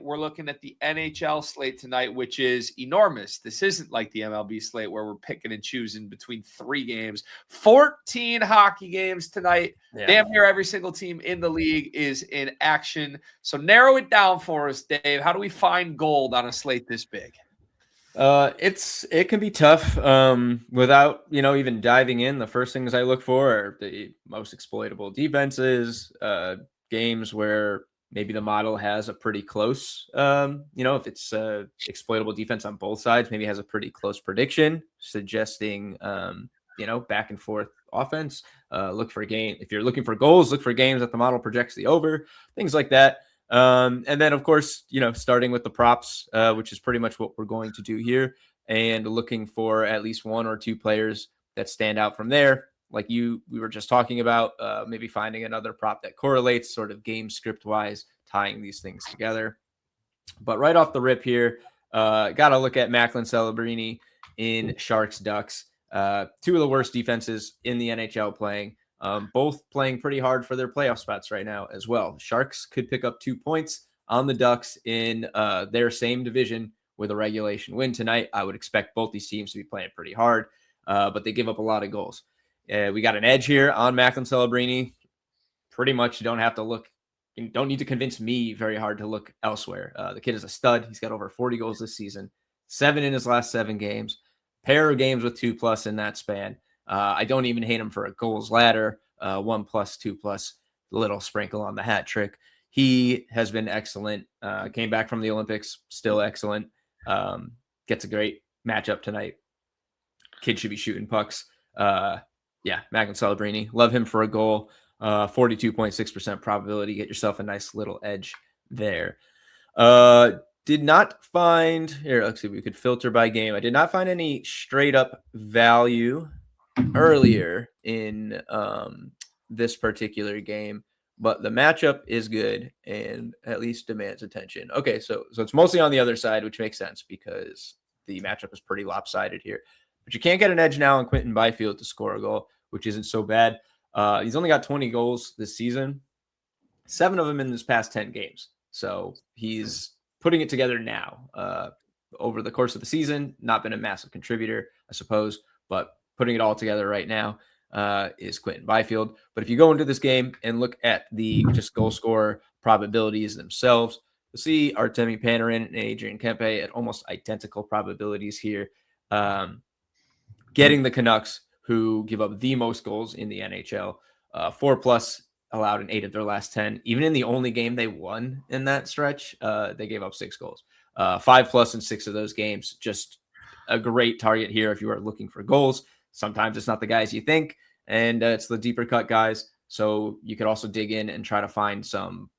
We're looking at the NHL slate tonight, which is enormous. This isn't like the MLB slate where we're picking and choosing between 3 games. 14 hockey games tonight. Yeah. Damn near every single team in the league is in action. So narrow it down for us, Dave. How do we find gold on a slate this big? It can be tough without, even diving in. The first things I look for are the most exploitable defenses, games where maybe the model has a pretty close, if it's exploitable defense on both sides, maybe has a pretty close prediction suggesting, back and forth offense. Look for if you're looking for goals, look for games that the model projects the over, things like that. And then, of course, starting with the props, which is pretty much what we're going to do here, and looking for at least 1 or 2 players that stand out from there. Like we were just talking about, maybe finding another prop that correlates sort of game script wise, tying these things together. But right off the rip here, got to look at Macklin Celebrini in Sharks Ducks. 2 of the worst defenses in the NHL playing. Both playing pretty hard for their playoff spots right now as well. Sharks could pick up 2 points on the Ducks in their same division with a regulation win tonight. I would expect both these teams to be playing pretty hard, but they give up a lot of goals. We got an edge here on Macklin Celebrini. Pretty much you don't have to look. You don't need to convince me very hard to look elsewhere. The kid is a stud. He's got over 40 goals this season, 7 in his last 7 games, pair of games with 2+ in that span. I don't even hate him for a goals ladder, 1+, 2+, little sprinkle on the hat trick. He has been excellent. Came back from the Olympics, still excellent. Gets a great matchup tonight. Kid should be shooting pucks. Macklin Celebrini. Love him for a goal. 42.6% probability. Get yourself a nice little edge there. Did not find here. Let's see. We could filter by game. I did not find any straight up value earlier in this particular game, but the matchup is good and at least demands attention. Okay, so it's mostly on the other side, which makes sense because the matchup is pretty lopsided here. But you can't get an edge now on Quinton Byfield to score a goal, which isn't so bad. He's only got 20 goals this season, 7 of them in his past 10 games. So he's putting it together now. Over the course of the season, not been a massive contributor, I suppose, but putting it all together right now is Quinton Byfield. But if you go into this game and look at the just goal scorer probabilities themselves, you'll see Artemi Panarin and Adrian Kempe at almost identical probabilities here. Getting the Canucks, who give up the most goals in the NHL, 4+ allowed in 8 of their last 10. Even in the only game they won in that stretch, they gave up 6 goals. 5+ in 6 of those games. Just a great target here if you are looking for goals. Sometimes it's not the guys you think, and it's the deeper cut guys. So you could also dig in and try to find some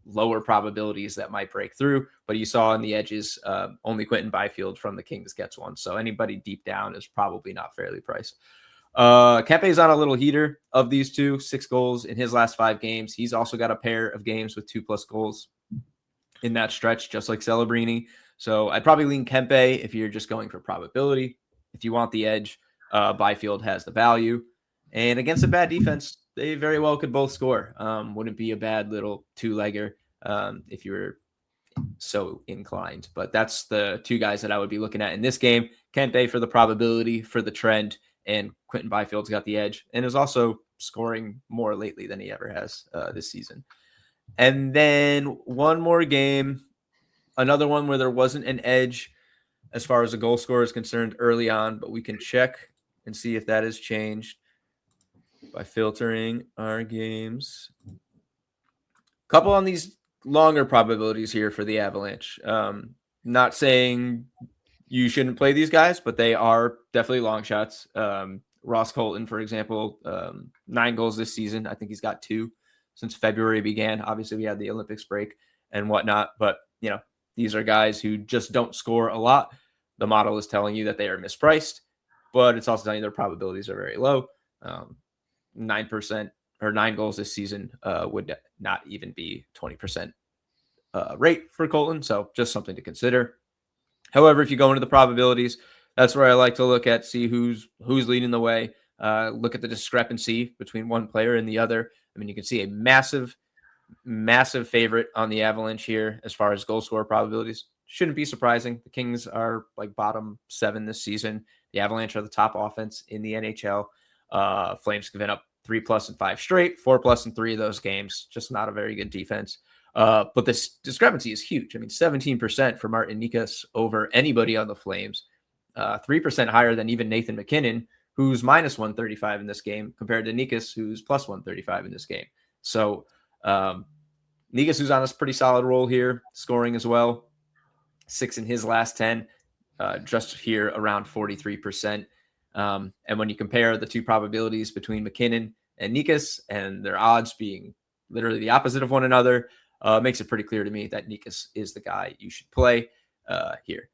lower probabilities that might break through. But you saw in the edges, only Quinton Byfield from the Kings gets one. So anybody deep down is probably not fairly priced. Kempe's on a little heater of these 2, 6 goals in his last 5 games. He's also got a pair of games with 2+ goals in that stretch, just like Celebrini. So I'd probably lean Kempe if you're just going for probability. If you want the edge, Byfield has the value. And against a bad defense, they very well could both score. Wouldn't be a bad little 2-legger if you were so inclined. But that's the 2 guys that I would be looking at in this game. Kempe for the probability, for the trend, and Quinton Byfield's got the edge and is also scoring more lately than he ever has this season. And then one more game, another one where there wasn't an edge as far as a goal scorer is concerned early on, but we can check and see if that has changed by filtering our games. Couple on these longer probabilities here for the Avalanche. Not saying you shouldn't play these guys, but they are definitely long shots. Ross Colton, for example, 9 goals this season. I think he's got 2 since February began. Obviously, we had the Olympics break and whatnot, but these are guys who just don't score a lot. The model is telling you that they are mispriced, but it's also telling you their probabilities are very low. 9% or 9 goals this season would not even be 20% rate for Colton. So just something to consider. However, if you go into the probabilities, that's where I like to look at, see who's leading the way. Look at the discrepancy between one player and the other. I mean, you can see a massive massive favorite on the Avalanche here as far as goal scorer probabilities. Shouldn't be surprising. The Kings are like bottom 7 this season. The Avalanche are the top offense in the NHL. Flames given up 3+ in 5 straight, 4+ in 3 of those games. Just not a very good defense. But this discrepancy is huge. I mean, 17% for Martin Nikas over anybody on the Flames. 3% higher than even Nathan MacKinnon, who's minus 135 in this game, compared to Nikas, who's plus 135 in this game. So Nikas, who's on a pretty solid roll here, scoring as well. 6 in his last 10, just here around 43%. And when you compare the two probabilities between MacKinnon and Nikas, and their odds being literally the opposite of one another, makes it pretty clear to me that Nikas is the guy you should play here,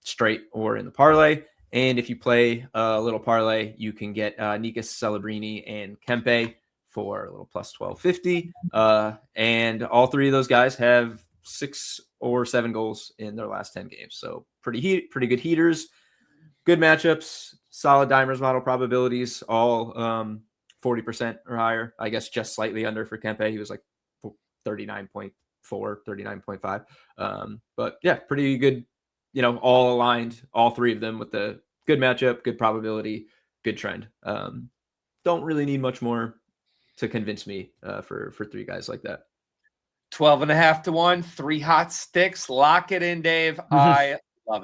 straight or in the parlay. And if you play a little parlay, you can get Nikas, Celebrini, and Kempe for a little plus 1250. And all three of those guys have 6 or 7 goals in their last 10 games. So pretty good heaters, good matchups, solid Dimers model probabilities, all 40% or higher. I guess just slightly under for Kempe. He was like 39.4, 39.5. But yeah, pretty good, all aligned, all three of them with the good matchup, good probability, good trend. Don't really need much more to convince me for 3 guys like that. 12.5 to 1, 3 hot sticks. Lock it in, Dave. I love it.